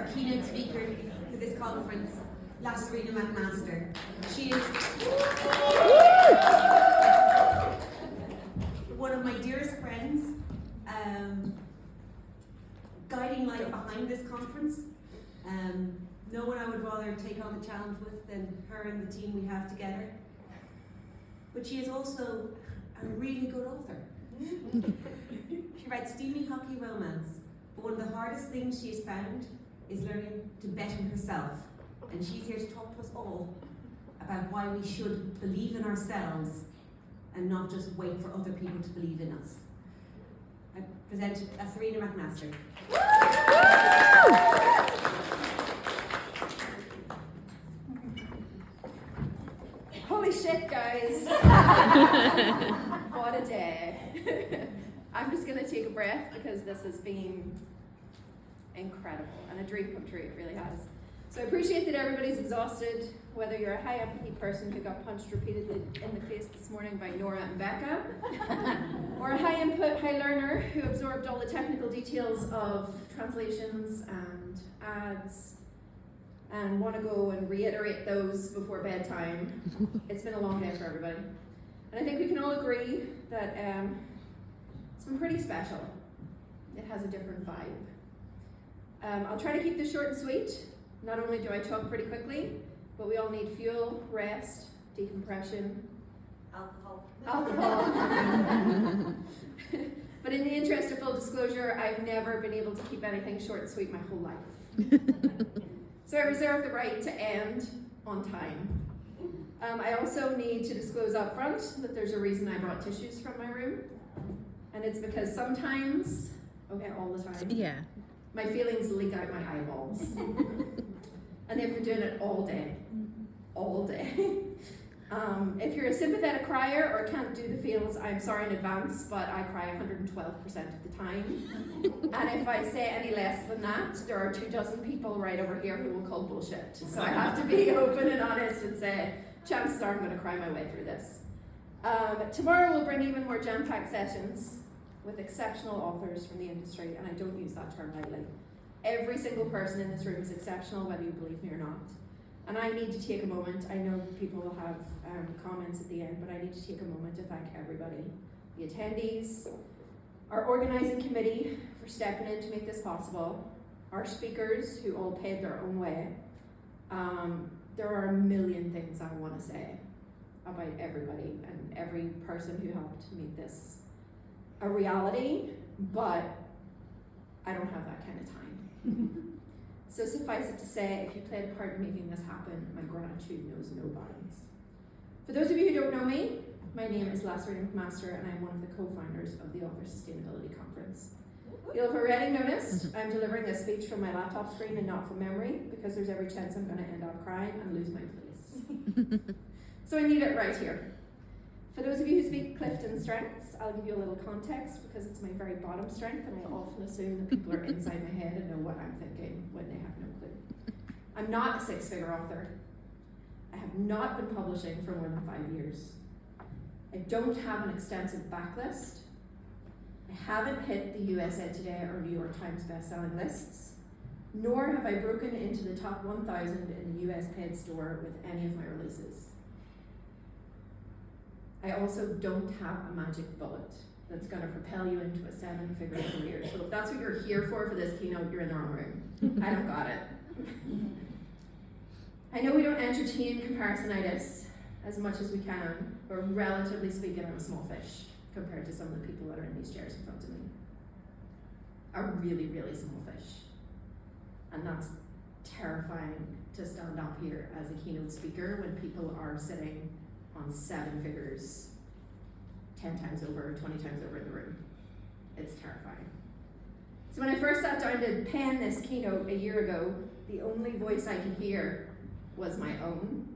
our keynote speaker for this conference, Lasairiona McMaster. She is one of my dearest friends, guiding light behind this conference. No one I would rather take on the challenge with than her and the team we have together. But she is also a really good author. She writes steamy hockey romance, but one of the hardest things she has found is learning to bet on herself. And she's here to talk to us all about why we should believe in ourselves and not just wait for other people to believe in us. I present Lasairiona McMaster. Holy shit, guys. What a day. I'm just gonna take a breath because this has been incredible and a dream come true, it really has. So I appreciate that everybody's exhausted, whether you're a high empathy person who got punched repeatedly in the face this morning by Nora and Becca, or a high input, high learner who absorbed all the technical details of translations and ads and want to go and reiterate those before bedtime. It's been a long day for everybody. And I think we can all agree that it's been pretty special. It has a different vibe. I'll try to keep this short and sweet. Not only do I talk pretty quickly, but we all need fuel, rest, decompression, alcohol. But in the interest of full disclosure, I've never been able to keep anything short and sweet my whole life. So I reserve the right to end on time. I also need to disclose up front that there's a reason I brought tissues from my room. And it's because sometimes, okay, all the time, my feelings leak out my eyeballs. And they've been doing it all day. All day. If you're a sympathetic crier or can't do the feels, I'm sorry in advance, but I cry 112% of the time. And if I say any less than that, there are 24 people right over here who will call bullshit. So I have to be open and honest and say, chances are I'm going to cry my way through this. Tomorrow we'll bring even more jam-packed sessions with exceptional authors from the industry, and I don't use that term lightly. Every single person in this room is exceptional, whether you believe me or not. And I need to take a moment, I know people will have comments at the end, but I need to take a moment to thank everybody. The attendees, our organising committee for stepping in to make this possible, our speakers who all paid their own way. There are a million things I want to say about everybody and every person who helped make this a reality, but I don't have that kind of time. So suffice it to say, if you played a part in making this happen, my gratitude knows no bounds. For those of you who don't know me, my name is Lasairiona McMaster, and I'm one of the co-founders of the Author Sustainability Conference. You'll have already noticed I'm delivering this speech from my laptop screen and not from memory, because there's every chance I'm going to end up crying and lose my place. So I need it right here. For those of you who speak Clifton strengths, I'll give you a little context because it's my very bottom strength, and I often assume that people are inside my head and know what I'm thinking when they have no clue. I'm not a six-figure author. I have not been publishing for more than 5 years. I don't have an extensive backlist. I haven't hit the USA Today or New York Times bestselling lists, nor have I broken into the top 1,000 in the US paid store with any of my releases. I also don't have a magic bullet that's going to propel you into a 7-figure career. So if that's what you're here for this keynote, you're in the wrong room. I don't got it. I know we don't entertain comparisonitis as much as we can, but relatively speaking, I'm a small fish compared to some of the people that are in these chairs in front of me. A really, really small fish. And that's terrifying to stand up here as a keynote speaker when people are sitting on 7 figures 10 times over, 20 times over in the room. It's terrifying. So when I first sat down to pen this keynote a year ago, the only voice I could hear was my own.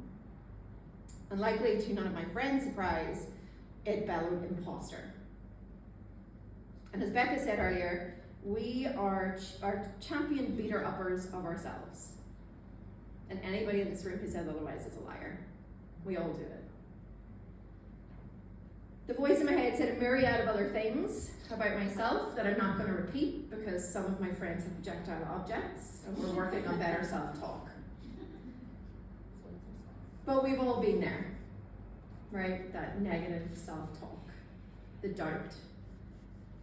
And likely to none of my friends' surprise, it bellowed imposter. And as Becca said earlier, we are champion beater-uppers of ourselves. And anybody in this room who says otherwise is a liar. We all do it. The voice in my head said a myriad of other things about myself that I'm not going to repeat because some of my friends have projectile objects and we're working on better self-talk. But we've all been there, right? That negative self-talk, the doubt.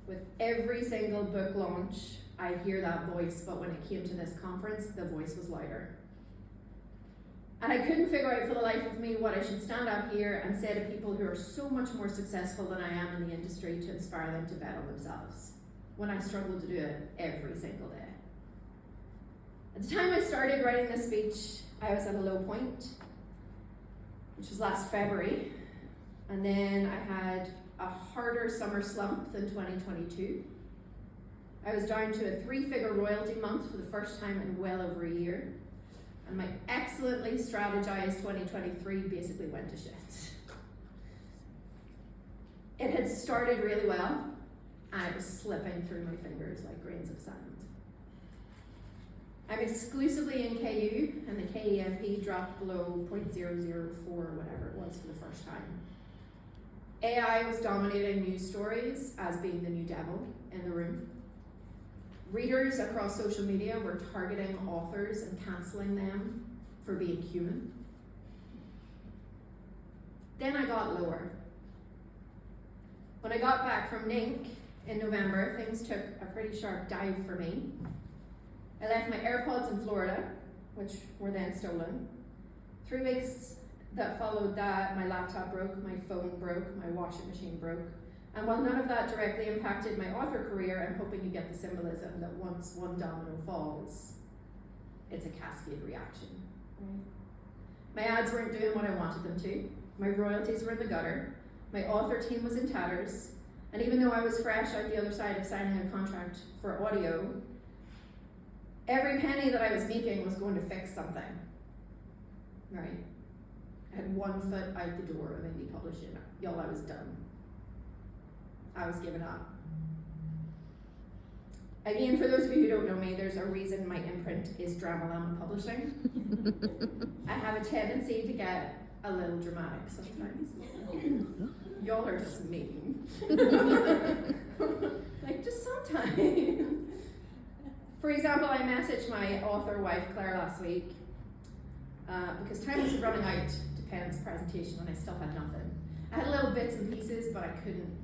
With every single book launch, I hear that voice, but when it came to this conference, the voice was louder. And I couldn't figure out for the life of me what I should stand up here and say to people who are so much more successful than I am in the industry to inspire them to bet on themselves, when I struggle to do it every single day. At the time I started writing this speech, I was at a low point, which was last February, and then I had a harder summer slump than 2022. I was down to a 3-figure royalty month for the first time in well over a year. And my excellently strategized 2023 basically went to shit. It had started really well, and it was slipping through my fingers like grains of sand. I'm exclusively in KU, and the KEMP dropped below 0.004 or whatever it was for the first time. AI was dominating news stories as being the new devil in the room. Readers across social media were targeting authors and cancelling them for being human. Then I got lower. When I got back from NINC in November, things took a pretty sharp dive for me. I left my AirPods in Florida, which were then stolen. 3 weeks that followed that, my laptop broke, my phone broke, my washing machine broke. And while none of that directly impacted my author career, I'm hoping you get the symbolism that once one domino falls, it's a cascade reaction. Right? My ads weren't doing what I wanted them to. My royalties were in the gutter. My author team was in tatters. And even though I was fresh out the other side of signing a contract for audio, every penny that I was making was going to fix something. Right? I had 1 foot out the door of indie publishing. Y'all, I was done. I was giving up. Again, for those of you who don't know me, there's a reason my imprint is Dramalama Publishing. I have a tendency to get a little dramatic sometimes. Y'all are just mean. Like, just sometimes. For example, I messaged my author wife, Claire, last week because time was running out to Penn's presentation and I still had nothing. I had little bits and pieces, but I couldn't.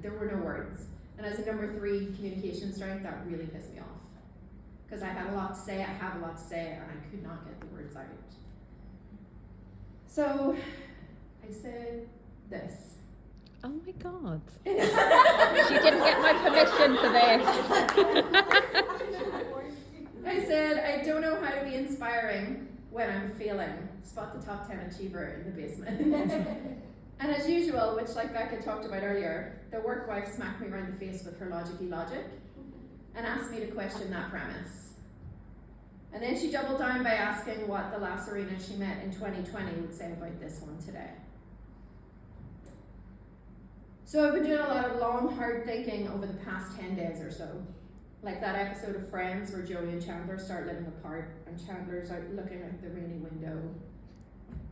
There were no words. And as a number 3 communication strength, that really pissed me off. Because I had a lot to say, I have a lot to say, and I could not get the words out. So I said this. Oh my God. She didn't get my permission for this. I said, I don't know how to be inspiring when I'm failing. Spot the top 10 achiever in the basement. And as usual, which like Becca talked about earlier, the work wife smacked me around the face with her logic-y logic and asked me to question that premise. And then she doubled down by asking what the Lasairiona she met in 2020 would say about this one today. So I've been doing a lot of long, hard thinking over the past 10 days or so. Like that episode of Friends where Joey and Chandler start living apart and Chandler's out looking out the rainy window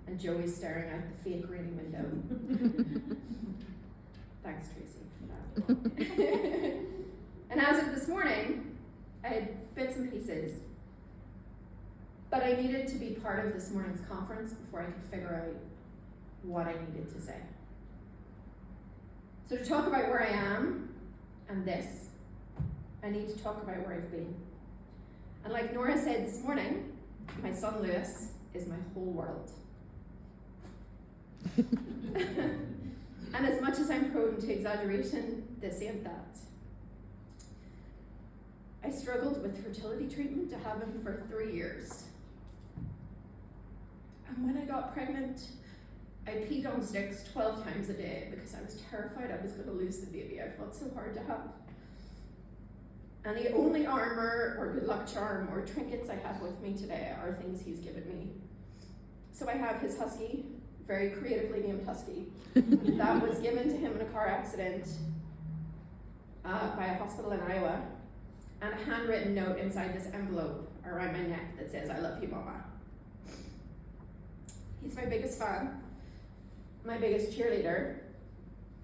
and Joey's staring out the fake rainy window. Thanks, Tracy, for that. And as of this morning, I had bits and pieces. But I needed to be part of this morning's conference before I could figure out what I needed to say. So to talk about where I am and this, I need to talk about where I've been. And like Nora said this morning, my son Lewis is my whole world. And as much as I'm prone to exaggeration, this ain't that. I struggled with fertility treatment to have him for 3 years. And when I got pregnant, I peed on sticks 12 times a day because I was terrified I was going to lose the baby I fought so hard to have. And the only armor or good luck charm or trinkets I have with me today are things he's given me. So I have his husky, very creatively named Husky, that was given to him in a car accident by a hospital in Iowa, and a handwritten note inside this envelope around my neck that says, "I love you, Mama." He's my biggest fan, my biggest cheerleader,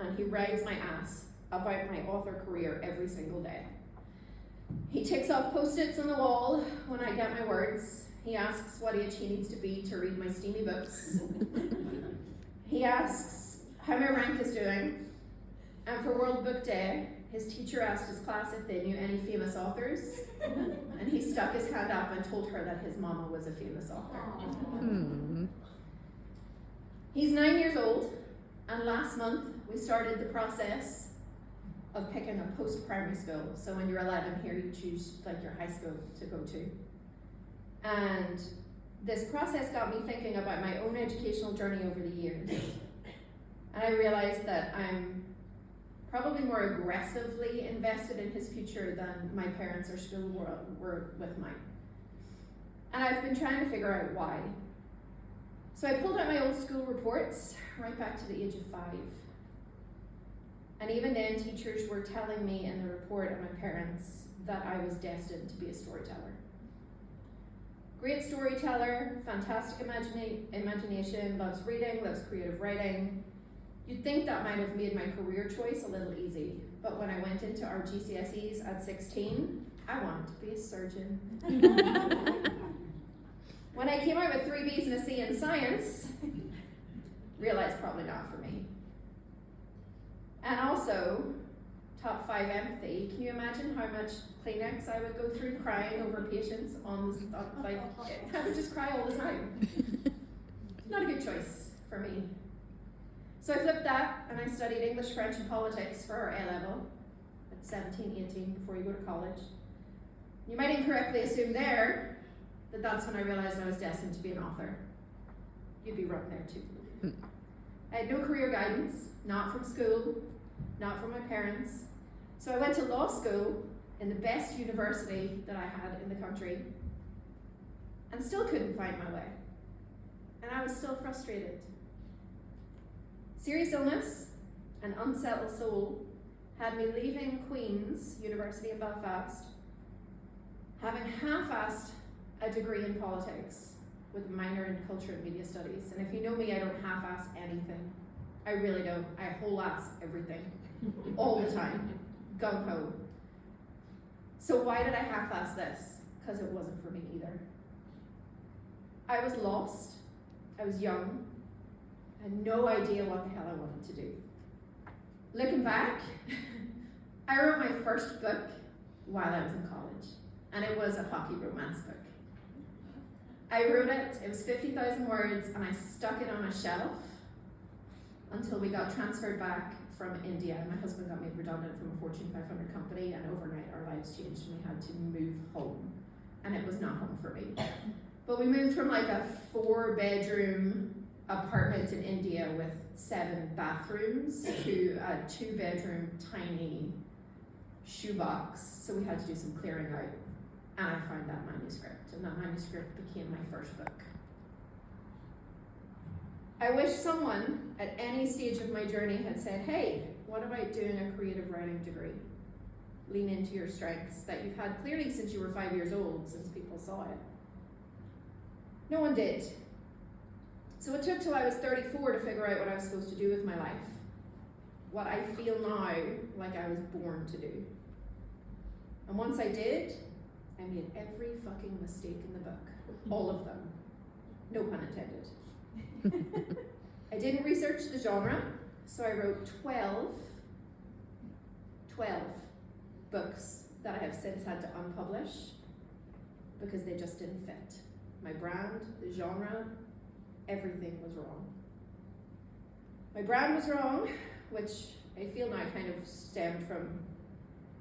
and he rides my ass about my author career every single day. He ticks off post-its on the wall when I get my words. He asks what age he needs to be to read my steamy books. He asks how my rank is doing. And for World Book Day, his teacher asked his class if they knew any famous authors. And he stuck his hand up and told her that his mama was a famous author. He's 9 years old, and last month we started the process of picking a post-primary school. So when you're 11 here, you choose like your high school to go to. And this process got me thinking about my own educational journey over the years. And I realized that I'm probably more aggressively invested in his future than my parents or school were with mine. And I've been trying to figure out why. So I pulled out my old school reports right back to the age of 5. And even then, teachers were telling me in the report and my parents that I was destined to be a storyteller. Great storyteller, fantastic imagination, loves reading, loves creative writing. You'd think that might have made my career choice a little easy, but when I went into our GCSEs at 16, I wanted to be a surgeon. When I came out with 3 B's and a C in science, realized probably not for me. And also, top 5 empathy. Can you imagine how much Kleenex I would go through crying over patients on the, like, I would just cry all the time. Not a good choice for me. So I flipped that and I studied English, French, and politics for our A-level at 17, 18 before you go to college. You might incorrectly assume there that that's when I realized I was destined to be an author. You'd be wrong there too. I had no career guidance, not from school, not from my parents. So I went to law school in the best university that I had in the country and still couldn't find my way. And I was still frustrated. Serious illness and unsettled soul had me leaving Queen's University in Belfast, having half-assed a degree in politics with a minor in culture and media studies. And if you know me, I don't half-ass anything. I really don't. I whole-ass everything, all the time, gung-ho. So why did I half-ass this? Because it wasn't for me either. I was lost, I was young, I had no idea what the hell I wanted to do. Looking back, I wrote my first book while I was in college, and it was a hockey romance book. I wrote it was 50,000 words, and I stuck it on a shelf until we got transferred back from India. My husband got made redundant from a Fortune 500 company, and overnight our lives changed and we had to move home. And it was not home for me. But we moved from like a 4-bedroom apartment in India with 7 bathrooms to a 2-bedroom tiny shoebox. So we had to do some clearing out. And I found that manuscript, and that manuscript became my first book. I wish someone at any stage of my journey had said, hey, what about doing a creative writing degree? Lean into your strengths that you've had clearly since you were 5 years old, since people saw it. No one did. So it took till I was 34 to figure out what I was supposed to do with my life. What I feel now like I was born to do. And once I did, I made every fucking mistake in the book. All of them. No pun intended. I didn't research the genre, so I wrote 12 books that I have since had to unpublish because they just didn't fit. My brand, the genre, everything was wrong. My brand was wrong, which I feel now kind of stemmed from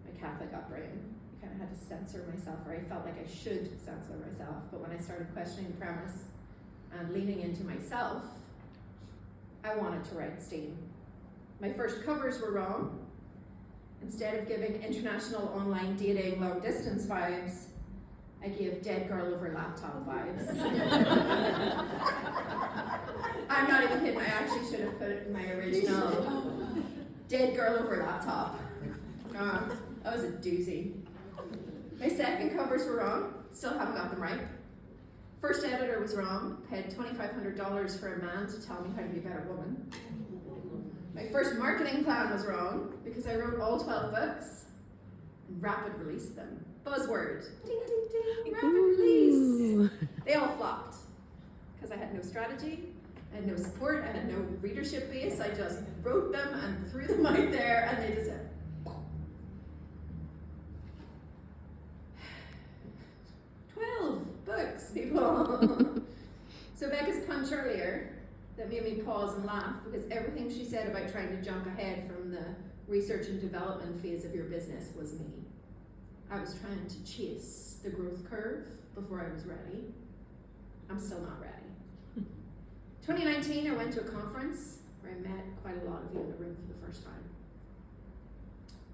my Catholic upbringing. I kind of had to censor myself, or I felt like I should censor myself, but when I started questioning the premise and leaning into myself, I wanted to write steam. My first covers were wrong. Instead of giving international online dating long distance vibes, I gave dead girl over laptop vibes. I'm not even kidding, I actually should have put it in my original. Dead girl over laptop. That was a doozy. My second covers were wrong, still haven't got them right. First editor was wrong, paid $2,500 for a man to tell me how to be a better woman. My first marketing plan was wrong because I wrote all 12 books and rapid released them. Buzzword. Ding, ding, ding. Rapid release. Ooh. They all flopped because I had no strategy, I had no support, I had no readership base. I just wrote them and threw them out there and they just said, 12 books, people. So Becca's punch earlier that made me pause and laugh because everything she said about trying to jump ahead from the research and development phase of your business was me. I was trying to chase the growth curve before I was ready. I'm still not ready. 2019, I went to a conference where I met quite a lot of you in the room for the first time.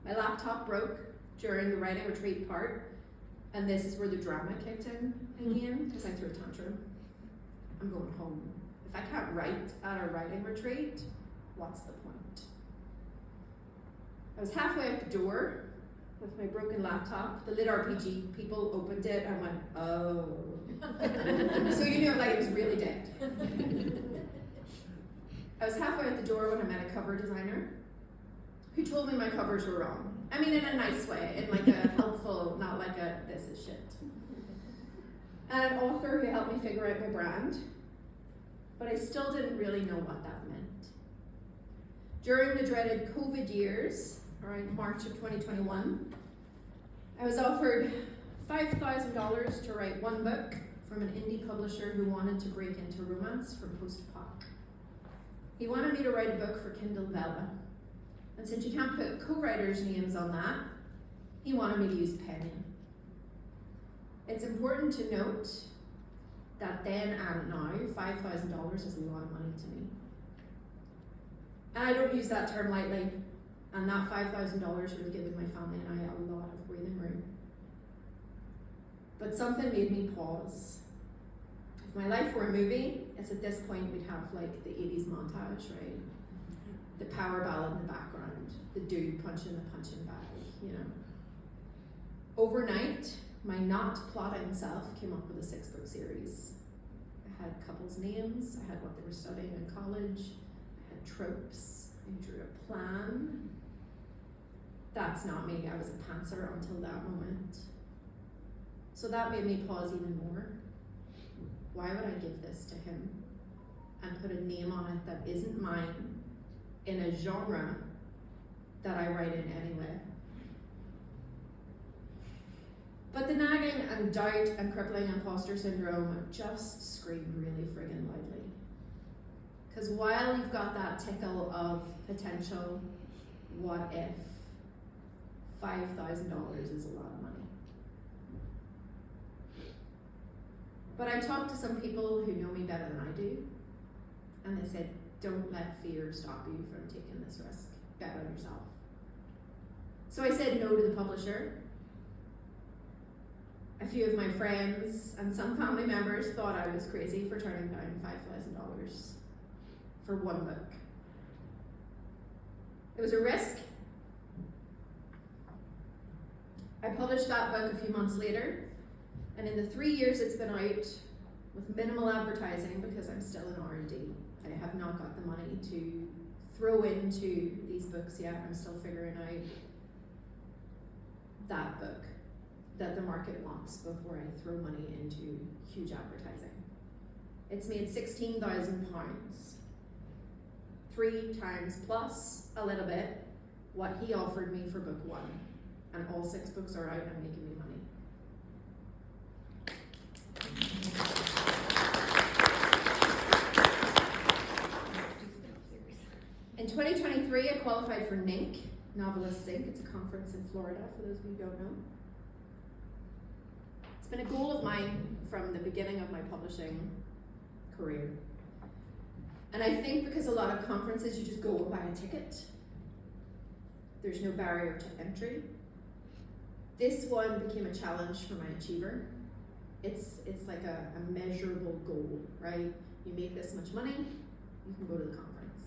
My laptop broke during the writing retreat part, and this is where the drama kicked in again, because I threw a tantrum. I'm going home. If I can't write at a writing retreat, what's the point? I was halfway out the door with my broken laptop. The Lit RPG people opened it and went, oh. So you knew like it was really dead. I was halfway out the door when I met a cover designer who told me my covers were wrong. I mean, in a nice way, in like a helpful, not like a this is shit. And an author who helped me figure out my brand, but I still didn't really know what that meant. During the dreaded COVID years, around March of 2021, I was offered $5,000 to write one book from an indie publisher who wanted to break into romance from post-pop. He wanted me to write a book for Kindle Vella. And since you can't put co-writers' names on that, he wanted me to use pen name. It's important to note that then and now, $5,000 is a lot of money to me. And I don't use that term lightly, and that $5,000 would have given my family and I a lot of breathing room. But something made me pause. If my life were a movie, it's at this point we'd have like the 80s montage, right? The power ballad in the background, the dude punching the punching bag, you know. Overnight, my not plotting self came up with a 6-book series. I had couples' names, I had what they were studying in college, I had tropes, I drew a plan. That's not me, I was a pantser until that moment. So that made me pause even more. Why would I give this to him and put a name on it that isn't mine in a genre that I write in anyway? But the nagging and doubt and crippling imposter syndrome just screamed really friggin' loudly. Because while you've got that tickle of potential, what if, $5,000 is a lot of money. But I talked to some people who know me better than I do, and they said, don't let fear stop you from taking this risk. Bet on yourself. So I said no to the publisher. A few of my friends and some family members thought I was crazy for turning down $5,000 for one book. It was a risk. I published that book a few months later, and in the 3 years it's been out with minimal advertising because I'm still in R&D. I have not got the money to throw into these books yet. I'm still figuring out that book that the market wants before I throw money into huge advertising. It's made £16,000, 3 times plus a little bit what he offered me for book 1. And all 6 books are out and making me money. In 2023, I qualified for NINC, Novelists Inc. It's a conference in Florida, for those of you who don't know. It's been a goal of mine from the beginning of my publishing career. And I think because a lot of conferences, you just go and buy a ticket. There's no barrier to entry. This one became a challenge for my achiever. It's like a measurable goal, right? You make this much money, you can go to the conference.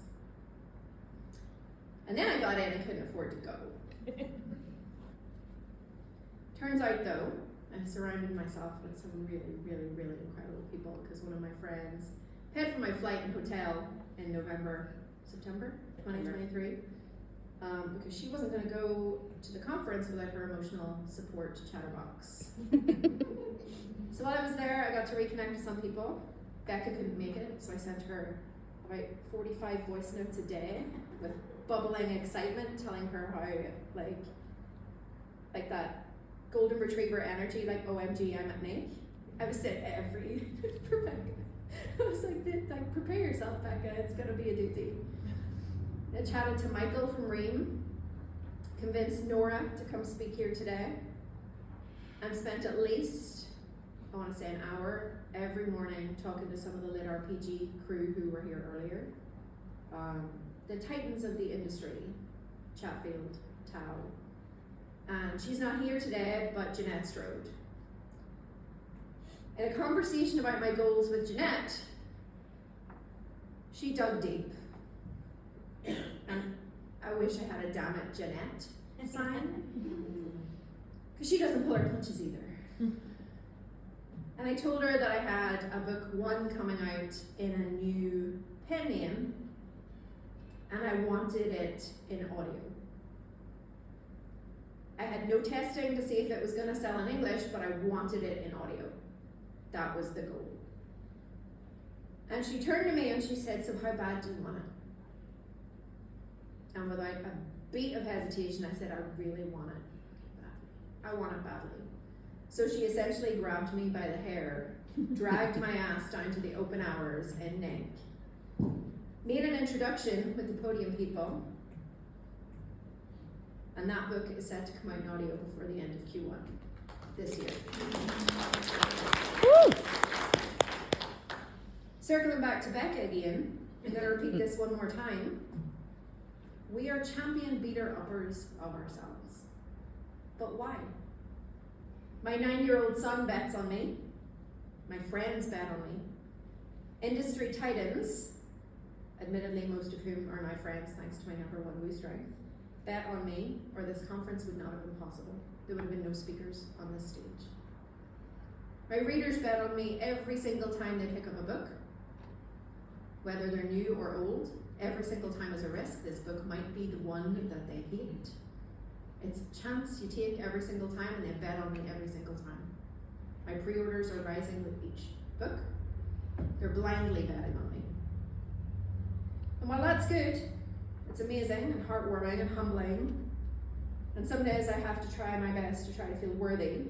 And then I got in and couldn't afford to go. Turns out though, I surrounded myself with some really, really, really incredible people because one of my friends paid for my flight and hotel in September 2023, because she wasn't going to go to the conference without her emotional support chatterbox. So while I was there, I got to reconnect with some people. Becca couldn't make it, so I sent her about 45 voice notes a day with bubbling excitement, telling her how, like that golden retriever energy, like OMG, I'm at Nick. I was sent every for Becca. I was like, prepare yourself, Becca, it's gonna be a doozy. I chatted to Michael from Ream, convinced Nora to come speak here today, and spent at least, I want to say, an hour every morning talking to some of the Lit RPG crew who were here earlier. The titans of the industry, Chatfield, Tao. And she's not here today, but Jeanette Strode. In a conversation about my goals with Jeanette, she dug deep. And I wish I had a damn it Jeanette sign. Because she doesn't pull her punches either. And I told her that I had a book 1 coming out in a new pen name, and I wanted it in audio. I had no testing to see if it was going to sell in English, but I wanted it in audio. That was the goal. And she turned to me and she said, so how bad do you want it? And without a beat of hesitation, I said, I really want it. I want it badly. So she essentially grabbed me by the hair, dragged my ass down to the open hours in Nink, made an introduction with the podium people, and that book is set to come out in audio before the end of Q1 this year. Woo! Circling back to Becca again, I'm going to repeat this one more time. We are champion beater-uppers of ourselves. But why? My 9-year-old son bets on me. My friends bet on me. Industry titans, admittedly most of whom are my friends thanks to my #1 Woo strength, bet on me, or this conference would not have been possible. There would have been no speakers on this stage. My readers bet on me every single time they pick up a book, whether they're new or old. Every single time is a risk. This book might be the one that they hate. It's a chance you take every single time, and they bet on me every single time. My pre-orders are rising with each book. They're blindly betting on me. And while that's good, it's amazing and heartwarming and humbling, and some days I have to try my best to try to feel worthy.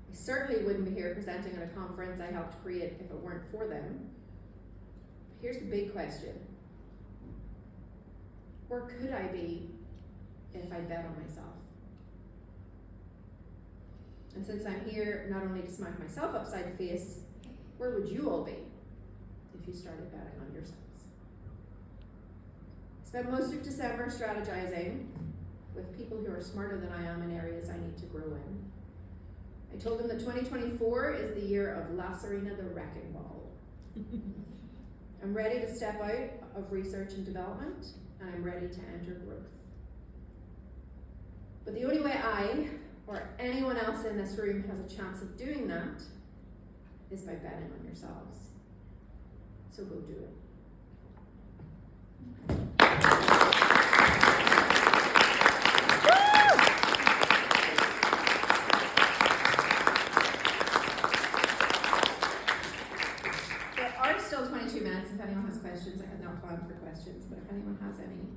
I certainly wouldn't be here presenting at a conference I helped create if it weren't for them. But here's the big question. Where could I be if I bet on myself? And since I'm here not only to smack myself upside the face, where would you all be if you started betting on yourselves? I spent most of December strategizing with people who are smarter than I am in areas I need to grow in. I told them that 2024 is the year of Lasairiona the Wrecking Ball. I'm ready to step out of research and development, and I'm ready to enter growth. But the only way I, or anyone else in this room, has a chance of doing that is by betting on yourselves. So go do it. There are still 22 minutes if anyone has questions. I had not planned for questions, but if anyone has any,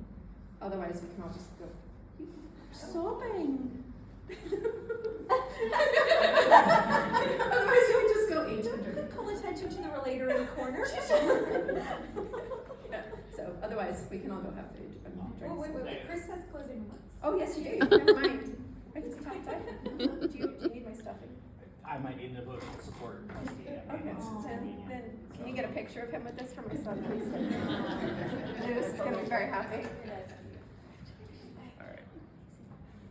otherwise we can all just go. Sobbing. Otherwise, you would just go 800. Call attention to the relator in the corner. Yeah. So otherwise, we can all go have food and drinks. Oh, wait. Chris has closing remarks. Oh yes, you do. Never mind. I just tapped out. Do you need my stuffing? I might need an emotional support. Okay. Then can you get a picture of him with this for my son, please? Lewis is going to be very happy.